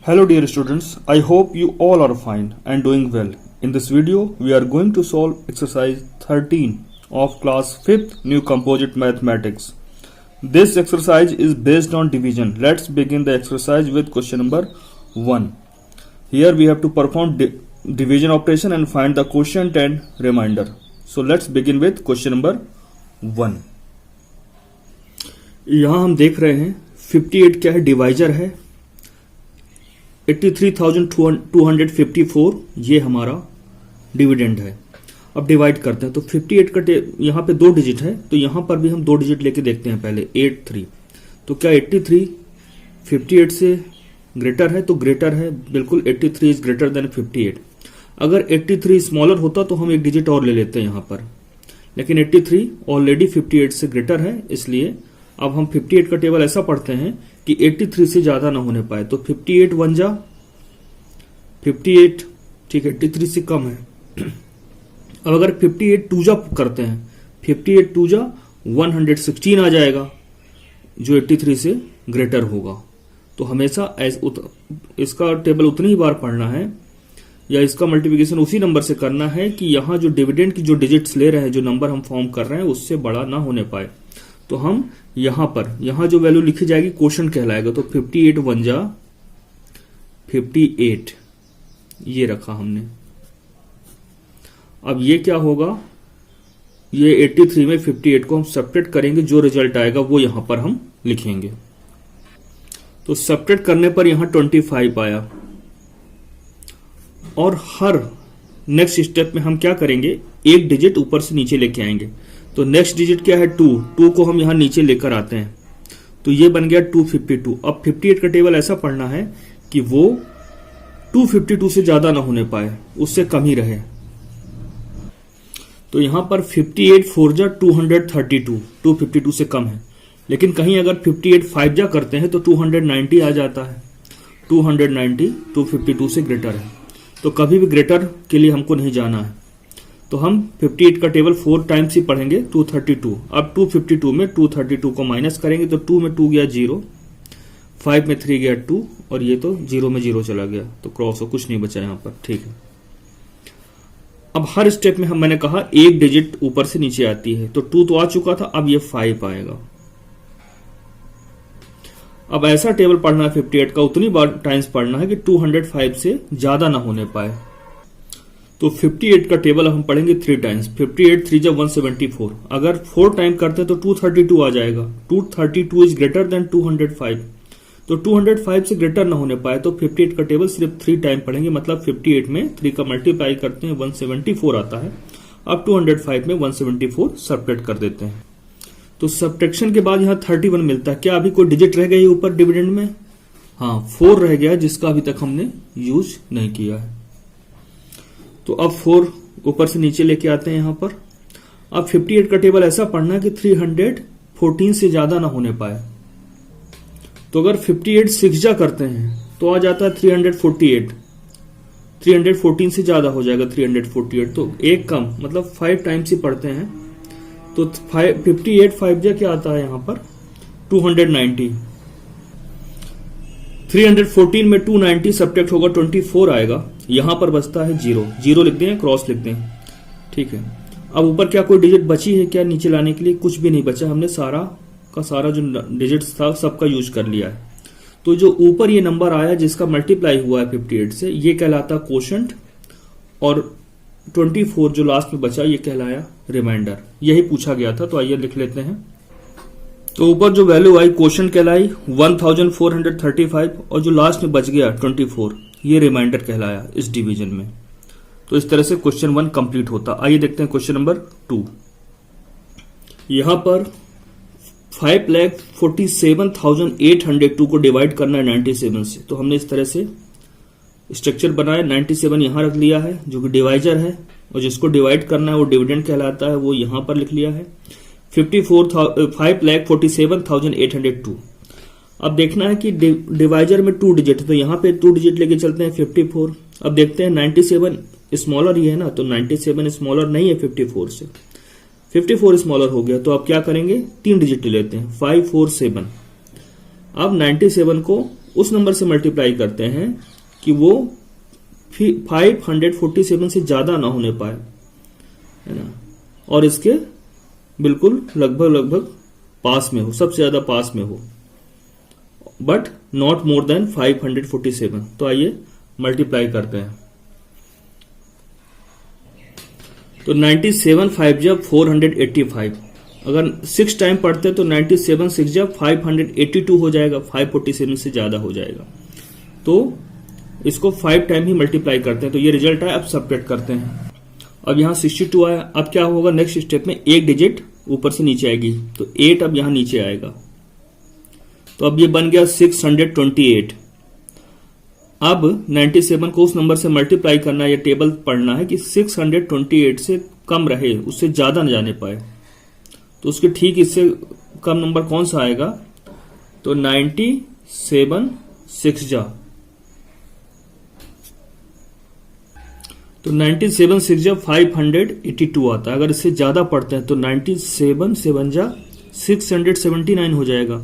Hello dear students, I hope you all are fine and doing well. In this video, we are going to solve exercise 13 of class 5th New Composite Mathematics. This exercise is based on division. Let's begin the exercise with question number 1. Here we have to perform division operation and find the quotient and remainder. So let's begin with question number 1. यहाँ हम देख रहे हैं 58 क्या है, divisor है, 83,254 ये हमारा डिविडेंड है. अब डिवाइड करते हैं तो 58 का यहाँ पे 2 डिजिट है, तो यहाँ पर भी हम 2 डिजिट लेके देखते हैं पहले 83. तो क्या 83 58 से ग्रेटर है? तो ग्रेटर है बिल्कुल, 83 इज ग्रेटर देन 58. अगर 83 स्मॉलर होता तो हम एक डिजिट और ले लेते हैं यहाँ पर, लेकिन 83 ऑलरेडी 58 से ग्रेटर है, इसलिए अब हम 58 का टेबल ऐसा पढ़ते हैं कि 83 से ज्यादा ना होने पाए. तो 58 1 जा 58, ठीक है, 83 से कम है. अब अगर 58 2 जा करते हैं, 58 2 जा 116 आ जाएगा जो 83 से ग्रेटर होगा. तो हमेशा इसका टेबल उतनी ही बार पढ़ना है या इसका मल्टीप्लिकेशन उसी नंबर से करना है कि यहां जो डिविडेंड की जो डिजिट्स ले रहे हैं, जो नंबर हम फॉर्म कर रहे हैं, उससे बड़ा ना होने पाए. तो हम यहां जो वैल्यू लिखी जाएगी क्वोशंट कहलाएगा. तो 58 1 जा 58 ये रखा हमने. अब ये क्या होगा, ये 83 में 58 को हम सब्ट्रैक्ट करेंगे, जो रिजल्ट आएगा वो यहां पर हम लिखेंगे. तो सब्ट्रैक्ट करने पर यहां 25 आया. और हर नेक्स्ट स्टेप में हम क्या करेंगे, एक डिजिट ऊपर से नीचे लेके आएंगे. तो नेक्स्ट डिजिट क्या है 2 को हम यहां नीचे लेकर आते हैं, तो ये बन गया 252. अब 58 का टेबल ऐसा पढ़ना है कि वो 252 से ज्यादा ना होने पाए, उससे कम ही रहे. तो यहां पर 58 4 जा 232, 252 से कम है. लेकिन कहीं अगर 58 5 जा करते हैं तो 290 आ जाता है. 290 252 से ग्रेटर है, तो कभी भी ग्रेटर के लिए हमको नहीं जाना है. तो हम 58 का टेबल 4 टाइम्स ही पढ़ेंगे, 232. अब 252 में 232 को माइनस करेंगे, तो 2 में 2 गया 0, 5 में 3 गया 2, और ये तो 0 में 0 चला गया, तो क्रॉस हो, कुछ नहीं बचा यहां पर. ठीक है. अब हर स्टेप में मैंने कहा एक डिजिट ऊपर से नीचे आती है. तो 2 तो आ चुका था, अब ये 5 आएगा. अब ऐसा टेबल पढ़ना है 58 का, उतनी बार टाइम्स पढ़ना है कि 205 से ज्यादा ना होने पाए. तो 58 का टेबल हम पढ़ेंगे 3 टाइम्स. 58 3 जा 174. अगर 4 टाइम करते हैं तो 232 आ जाएगा. 232 इज ग्रेटर देन 205. तो 205 से ग्रेटर ना होने पाए तो 58 का टेबल सिर्फ 3 टाइम पढ़ेंगे. मतलब 58 में 3 का मल्टीप्लाई करते हैं 174 आता है. अब 205 में 174 सब्ट्रैक्ट कर देते हैं. तो सब्ट्रैक्शन के बाद यहां 31 मिलता है. क्या अभी कोई डिजिट रह गई ऊपर डिविडेंड में? हाँ, 4 रह गया, जिसका अभी तक हमने यूज नहीं किया है. तो अब 4 ऊपर से नीचे लेके आते हैं यहां पर. अब 58 का टेबल ऐसा पढ़ना है कि 314 से ज्यादा ना होने पाए. तो अगर 58 6 जा करते हैं तो आ जाता है 348. 314 से ज्यादा हो जाएगा 348. तो एक कम, मतलब 5 टाइम्स ही पढ़ते हैं. तो 58 5 जा क्या आता है यहां पर 290. 314 में 290 सब्ट्रैक्ट होगा 24 आएगा. यहां पर बचता है 0 लिख दें, क्रॉस लिख दें. ठीक है. अब ऊपर क्या कोई डिजिट बची है क्या नीचे लाने के लिए? कुछ भी नहीं बचा. हमने सारा का सारा जो डिजिट्स था सबका यूज कर लिया है. तो जो ऊपर ये नंबर आया जिसका मल्टीप्लाई हुआ है 58 से, ये कहलाता क्वोशंट, और 24 जो लास्ट में बचा ये कहलाया रिमाइंडर. यही पूछा गया था, तो आइए लिख लेते हैं. तो ऊपर जो वैल्यू आई क्वोशंट कहलाई 1435, और जो लास्ट में बच गया 24 ये रिमाइंडर कहलाया इस डिवीजन में. तो इस तरह से क्वेश्चन 1 कंप्लीट होता. आइए देखते हैं क्वेश्चन नंबर 2. यहां पर 5,47,802 को डिवाइड करना है 97 से. तो हमने इस तरह से स्ट्रक्चर बनाया. 97 यहां रख लिया है जो कि डिवाइजर है, और जिसको डिवाइड करना है वो डिविडेंड कहलाता है, वो यहां पर लिख लिया है. 5,47,802. अब देखना है कि डिवाइजर में 2 डिजिट है, तो यहां पे 2 डिजिट लेके चलते हैं 54. अब देखते हैं 97 स्मॉलर ही है ना, तो 97 स्मॉलर नहीं है 54 से. 54 स्मॉलर हो गया, तो अब क्या करेंगे 3 डिजिट ले लेते हैं 5 4 7. अब 97 को उस नंबर से मल्टीप्लाई करते हैं कि वो 547 से ज्यादा ना होने पाए, है ना, और इसके बिल्कुल लगभग पास में हो, सबसे ज्यादा पास में हो, बट नॉट मोर देन 547। तो आइए मल्टीप्लाई करते हैं। तो 97 5 जब 485, अगर 6 टाइम पढ़ते हैं तो 97 6 जब 582 हो जाएगा, 547 से ज्यादा हो जाएगा। तो इसको 5 टाइम ही मल्टीप्लाई करते हैं, तो ये रिजल्ट है। अब सब्ट्रैक्ट करते हैं। अब यहां 62 आया। अब क्या होगा नेक्स्ट स्टेप में, एक डिजिट ऊपर से नीचे आएगी, तो 8 अब यहां नीचे आएगा। तो अब ये बन गया 628। अब 97 को उस नंबर से मल्टीप्लाई करना है, या टेबल पढ़ना है कि 628 से कम रहे, उससे ज्यादा न जाने पाए। तो उसके ठीक इससे कम नंबर कौन सा आएगा, तो 97 6 जा, तो 97 6 जा 582 आता है। अगर इससे ज्यादा पढ़ते हैं तो 97 7 जा 679 हो जाएगा।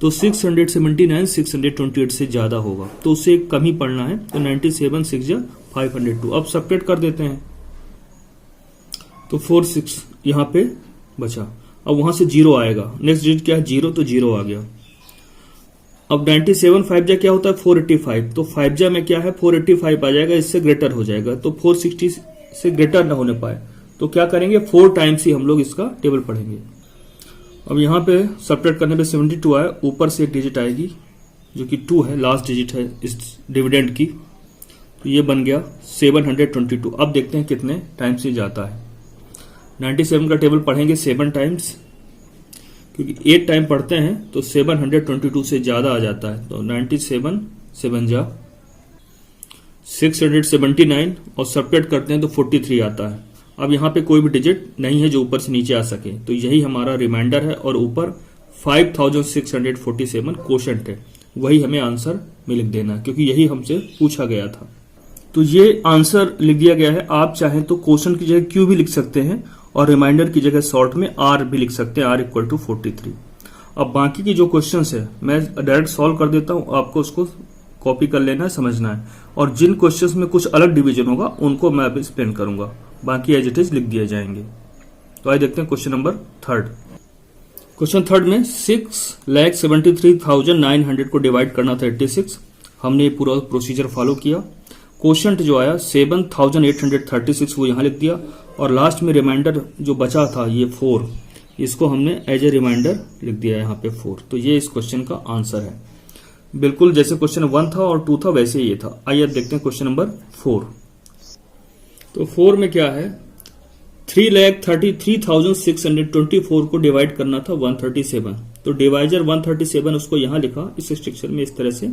तो 679 628 से ज्यादा होगा, तो उससे कम ही पढ़ना है। तो 97 6 जा 502। अब सब्ट्रैक्ट कर देते हैं, तो 4 6 यहां पे बचा। अब वहां से 0 आएगा, नेक्स्ट डिजिट क्या है 0, तो 0 आ गया। अब 97 5 जा क्या होता है 485, तो 5 जा में क्या है 485 आ जाएगा, इससे ग्रेटर हो जाएगा। तो 460 से ग्रेटर ना होने पाए तो क्या करेंगे, 4 टाइम्स ही हम लोग इसका टेबल पढ़ेंगे। अब यहां पे सब्ट्रैक्ट करने पे 72 आया, ऊपर से एक डिजिट आएगी जो कि 2 है, लास्ट डिजिट है इस डिविडेंड की। तो ये बन गया 722। अब देखते हैं कितने टाइम्स से जाता है। 97 का टेबल पढ़ेंगे 7 टाइम्स, क्योंकि 8 टाइम पढ़ते हैं तो 722 से ज्यादा आ जाता है। तो 97 7 जा 679 और सब्ट्रैक्ट करते हैं तो 43 आता है। अब यहां पे कोई भी डिजिट नहीं है जो ऊपर से नीचे आ सके, तो यही हमारा रिमाइंडर है, और ऊपर 5647 क्वोशंट है, वही हमें आंसर में लिख देना है, क्योंकि यही हमसे पूछा गया था। तो ये आंसर लिख दिया गया है। आप चाहें तो क्वोशंट की जगह क्यू भी लिख सकते हैं, और रिमाइंडर की जगह शॉर्ट में आर भी लिख सकते हैं, आर इक्वल टू 43। अब बाकी की जो क्वेश्चन है मैं डायरेक्ट सॉल्व कर देता हूं, आपको उसको कॉपी कर लेना है, समझना है, और जिन क्वेश्चंस में कुछ अलग डिवीजन होगा उनको मैं अभी एक्सप्लेन करूंगा, बाकी एज इट इज लिख दिए जाएंगे। तो आइए देखते हैं क्वेश्चन नंबर 3। क्वेश्चन 3 में 6,73,900 को डिवाइड करना था 86। हमने ये पूरा प्रोसीजर फॉलो किया। क्वोशंट जो आया 7,836 वो यहां लिख दिया, और लास्ट में रिमाइंडर जो बचा था ये 4, इसको हमने एज ए रिमाइंडर लिख दिया यहाँ पे 4। तो ये इस क्वेश्चन का आंसर है, बिल्कुल जैसे क्वेश्चन 1 था और 2 था वैसे ये था। आइए अब देखते हैं क्वेश्चन नंबर 4। तो 4 में क्या है, 3,33,624 को डिवाइड करना था 137। तो डिवाइजर 137 उसको यहां लिखा इस स्ट्रक्चर में इस तरह से,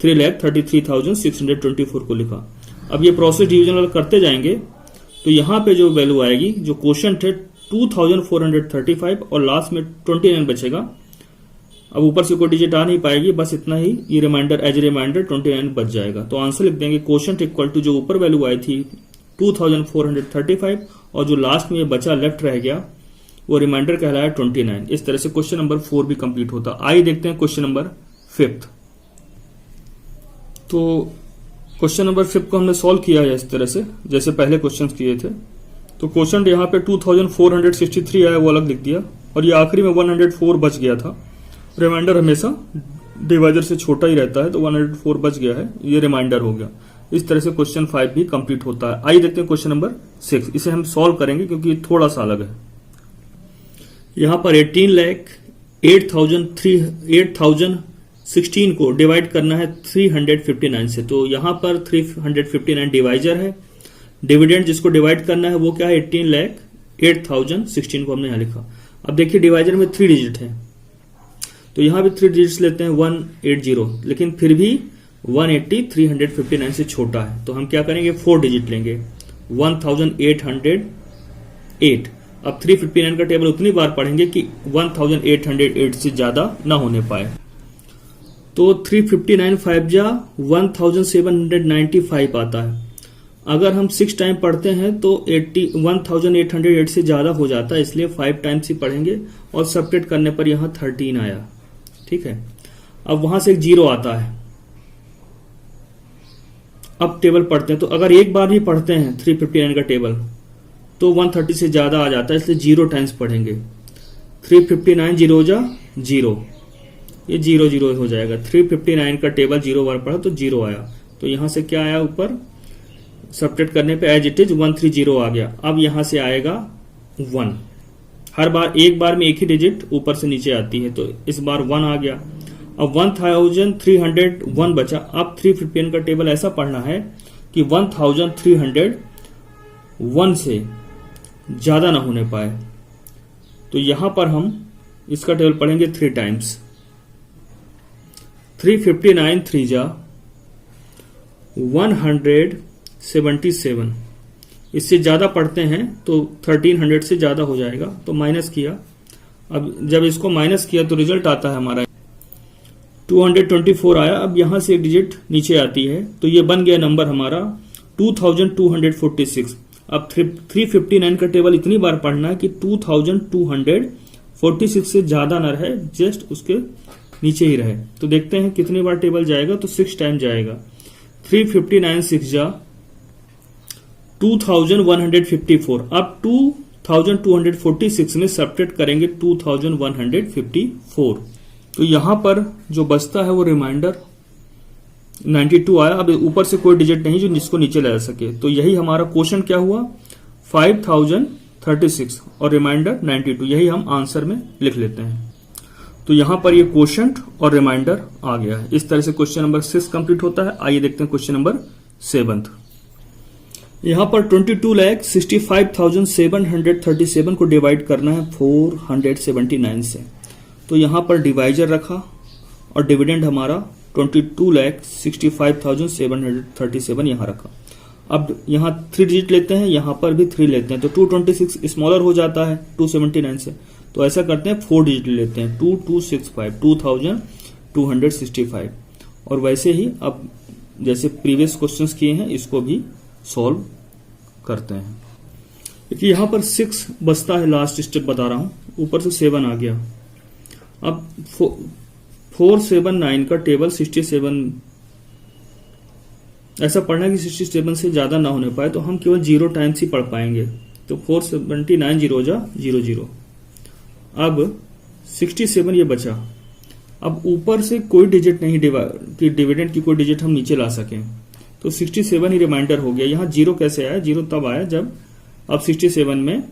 3,33,624 को लिखा। अब ये प्रोसेस डिवीजन वाला करते जाएंगे, तो यहां पे जो वैल्यू आएगी, जो क्वोशंट है 2,435 और लास्ट में 29 बचेगा। अब ऊपर से कोई डिजिट आ नहीं पाएगी, बस इतना ही, ये रिमाइंडर एज ए रिमाइंडर 29 बच जाएगा। तो आंसर लिख देंगे क्वोशंट इक्वल टू जो ऊपर वैल्यू आई थी 2,435 और जो लास्ट में ये बचा लेफ्ट रह गया वो रिमाइंडर कहलाया 29। इस तरह से क्वेश्चन नंबर 4 भी कंप्लीट होता। आइए देखते हैं क्वेश्चन नंबर 5। तो क्वेश्चन नंबर 5 को हमने सॉल्व किया है इस तरह से जैसे पहले क्वेश्चन किए थे। तो क्वेश्चन यहाँ पे 2,463 आया, वो अलग लिख दिया, और ये आखिरी में 104 बच गया था। रिमाइंडर हमेशा डिवाइजर से छोटा ही रहता है, तो 104 बच गया है, ये रिमाइंडर हो गया। इस तरह से क्वेश्चन 5 भी कंप्लीट होता है। आइए देखते हैं क्वेश्चन नंबर 6। इसे हम सॉल्व करेंगे क्योंकि ये थोड़ा सा अलग है। यहां पर 18,08,016 को डिवाइड करना है 359 से। तो यहां पर 359 डिवाइजर है, डिविडेंड जिसको डिवाइड करना है वो क्या है 18,08,016 को हमने यहां लिखा। अब देखिए डिवाइजर में 3 डिजिट है, तो यहां भी 3 डिजिट्स लेते हैं 180, लेकिन फिर भी 180 359 से छोटा है, तो हम क्या करेंगे 4 डिजिट लेंगे 1808। अब 359 का टेबल उतनी बार पढ़ेंगे कि 1808 से ज्यादा ना होने पाए। तो 359 5 जा 1795 आता है। अगर हम 6 टाइम पढ़ते हैं तो 1808 से ज्यादा हो जाता है, इसलिए 5 टाइम्स ही पढ़ेंगे, और सब्ट्रैक्ट करने पर यहां 13 आया। ठीक है, अब वहां से एक 0 आता है, अब टेबल पढ़ते हैं, तो अगर एक बार भी पढ़ते हैं 359 का टेबल तो 130 से ज्यादा आ जाता है, इसलिए 0 टाइम्स पढ़ेंगे। 359 जीरो जा 0, ये 0 0 हो जाएगा। 359 का टेबल 0 बार पढ़ा तो 0 आया, तो यहां से क्या आया, ऊपर सब्ट्रैक्ट करने पे एज इट इज 130 आ गया। अब यहां से आएगा 1, हर बार एक बार में एक ही डिजिट ऊपर से नीचे आती है, तो इस बार 1 आ गया। अब 1301 बचा। अब 359 का टेबल ऐसा पढ़ना है कि 1301 से ज्यादा ना होने पाए, तो यहां पर हम इसका टेबल पढ़ेंगे 3 टाइम्स। 359 3 जा 177, इससे ज्यादा पढ़ते हैं तो 1300 से ज्यादा हो जाएगा, तो माइनस किया। अब जब इसको माइनस किया तो रिजल्ट आता है हमारा 224 आया। अब यहां से एक डिजिट नीचे आती है, तो ये बन गया नंबर हमारा 2246। अब 359 का टेबल इतनी बार पढ़ना है कि 2246 से ज्यादा न रहे, जस्ट उसके नीचे ही रहे। तो देखते हैं कितनी बार टेबल जाएगा, तो 6 टाइम जाएगा। 359 6 जा 2154। अब 2246 में सब्ट्रैक्ट करेंगे 2154, तो यहां पर जो बचता है वो रिमाइंडर 92 आया। अब ऊपर से कोई डिजिट नहीं जो जिसको नीचे ले जा सके, तो यही हमारा क्वेश्चन क्या हुआ 5036 और रिमाइंडर 92, यही हम आंसर में लिख लेते हैं। तो यहां पर ये क्वोशंट और रिमाइंडर आ गया है। इस तरह से क्वेश्चन नंबर 6 कंप्लीट होता है। आइए देखते हैं क्वेश्चन नंबर 7। यहां पर 22,65,737 को डिवाइड करना है 479 से, तो यहां पर डिवाइजर रखा और डिविडेंड हमारा 22,65,737 यहां रखा। अब यहां 3 डिजिट लेते हैं, यहां पर भी 3 लेते हैं, तो 226 स्मॉलर हो जाता है 279 से, तो ऐसा करते हैं 4 डिजिट लेते हैं 2265 2265। और वैसे ही अब जैसे प्रीवियस क्वेश्चंस किए हैं इसको भी सॉल्व करते हैं। देखिए यहां पर 6 बचता है, लास्ट स्टेप बता रहा हूं, ऊपर से 7 आ गया। अब 479 का टेबल 67 ऐसा पढ़ना कि 67 से ज्यादा ना होने पाए, तो हम केवल 0 टाइम्स ही पढ़ पाएंगे, तो 479 0 जा 00। अब 67 ये बचा। अब ऊपर से कोई डिजिट नहीं कि डिविडेंड की कोई डिजिट हम नीचे ला सकें, तो 67 ही रिमाइंडर हो गया। यहां 0 कैसे आया, 0 तब आया जब अब 67 में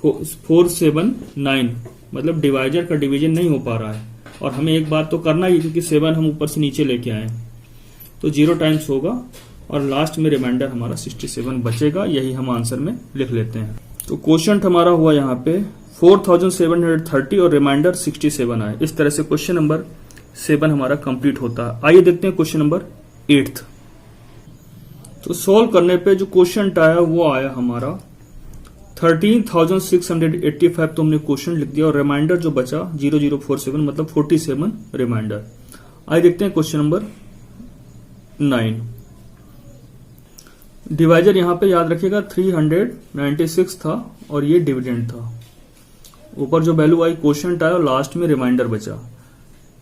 479 मतलब डिवाइजर का डिवीजन नहीं हो पा रहा है, और हमें एक बार तो करना ही क्योंकि 7 हम ऊपर से नीचे लेके आए, तो 0 टाइम्स होगा और लास्ट में रिमाइंडर हमारा 67 बचेगा, यही हम आंसर में लिख लेते हैं। तो क्वोशंट हमारा हुआ यहाँ पे 4730 और रिमाइंडर 67 आए। इस तरह से क्वेश्चन नंबर 7 हमारा कंप्लीट होता है। आइए देखते हैं क्वेश्चन नंबर 8। तो सॉल्व करने पे जो क्वेश्चन आया वो आया हमारा 13,685, तो हमने क्वेश्चन लिख दिया और रिमाइंडर जो बचा 0047 मतलब 47 रिमाइंडर। आइए देखते हैं क्वेश्चन नंबर 9। डिवाइजर यहां पे याद रखिएगा 396 था और ये डिविडेंड था। ऊपर जो वैल्यू आई क्वेश्चन आया और लास्ट में रिमाइंडर बचा।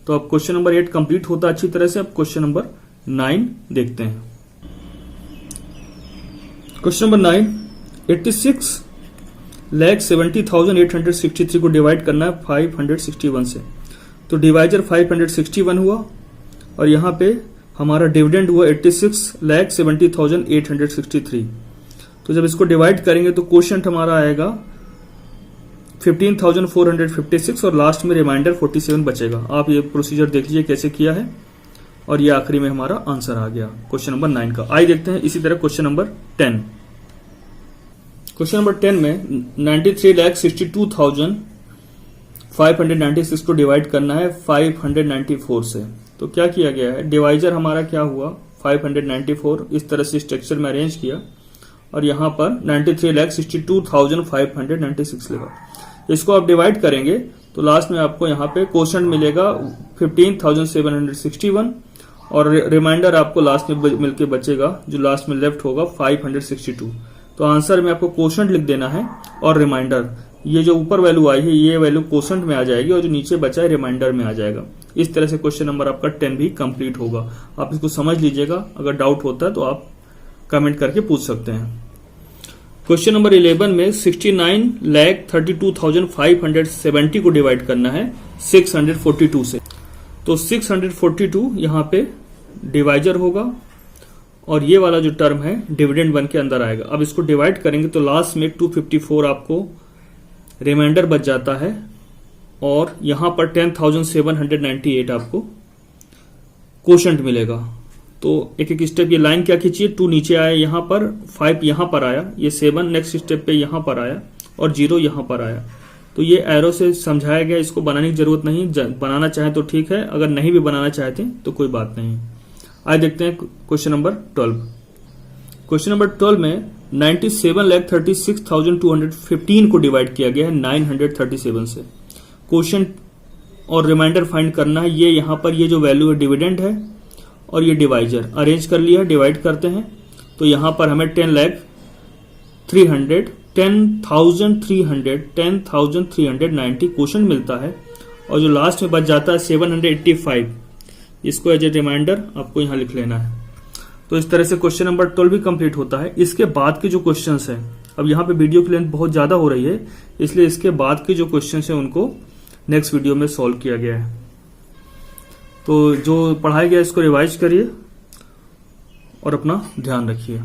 तो अब क्वेश्चन नंबर 8 कंप्लीट होता अच्छी तरह से। अब क्वेश्चन नंबर 9 देखते हैं। क्वेश्चन नंबर 9, 86,70,863 को डिवाइड करना है 561 से, तो डिवाइजर 561 हुआ और यहां पे हमारा डिविडेंड हुआ 86,70,863। तो जब इसको डिवाइड करेंगे तो क्वोशंट हमारा आएगा 15,456 और लास्ट में रिमाइंडर 47 बचेगा। आप ये प्रोसीजर देख लीजिए कैसे किया है, और ये आखिरी में हमारा आंसर आ गया क्वेश्चन नंबर 9 का। आइए देखते हैं इसी तरह क्वेश्चन नंबर 10। क्वेश्चन नंबर 10 में 93,62,596 को डिवाइड करना है 594 से, तो क्या किया गया है, डिवाइजर हमारा क्या हुआ 594, इस तरह से स्ट्रक्चर में अरेंज किया और यहां पर 93,62,596 लिखा। इसको आप डिवाइड करेंगे तो लास्ट में आपको यहां पे क्वोशंट मिलेगा 15,761 और रिमाइंडर आपको लास्ट में मिलके बचेगा, जो लास्ट में लेफ्ट होगा 562। तो आंसर में आपको क्वोशंट लिख देना है और रिमाइंडर, ये जो ऊपर वैल्यू आई है ये वैल्यू क्वोशंट में आ जाएगी और जो नीचे बचा है रिमाइंडर में आ जाएगा। इस तरह से क्वेश्चन नंबर आपका 10 भी कंप्लीट होगा। आप इसको समझ लीजिएगा, अगर डाउट होता है तो आप कमेंट करके पूछ सकते हैं। क्वेश्चन नंबर 11 में 69,32,570 को डिवाइड करना है 642 से। तो 642 यहां पे डिवाइजर होगा और ये वाला जो टर्म है डिविडेंड 1 के अंदर आएगा। अब इसको डिवाइड करेंगे तो लास्ट में 254 आपको रिमाइंडर बच जाता है और यहां पर 10,798 आपको कोशंट मिलेगा। तो एक एक स्टेप ये लाइन क्या खींचिए, 2 नीचे आया यहां पर, 5 यहां पर आया, ये 7 नेक्स्ट स्टेप पे यहां पर आया और 0 यहां पर आया। तो ये एरो से समझाया गया, इसको बनाने की जरूरत नहीं, बनाना चाहें तो ठीक है, अगर नहीं भी बनाना चाहते तो कोई बात नहीं। आइए देखते हैं क्वेश्चन नंबर 12। क्वेश्चन नंबर 12 में 97,36,215 को डिवाइड किया गया है 937 से। क्वेश्चन और रिमाइंडर फाइंड करना है। ये यहां पर ये जो वैल्यू है डिविडेंड है और ये डिवाइजर अरेंज कर लिया, डिवाइड करते हैं तो यहां पर हमें 10,390 क्वेश्चन मिलता है और जो लास्ट में बच जाता है 785, इसको एज ए रिमाइंडर आपको यहां लिख लेना है। तो इस तरह से क्वेश्चन नंबर 12 भी कंप्लीट होता है। इसके बाद के जो क्वेश्चंस हैं, अब यहां पे वीडियो की लेंथ बहुत ज्यादा हो रही है, इसलिए इसके बाद के जो क्वेश्चंस हैं उनको नेक्स्ट वीडियो में सॉल्व किया गया है। तो जो पढ़ाया गया इसको रिवाइज करिए और अपना ध्यान रखिए।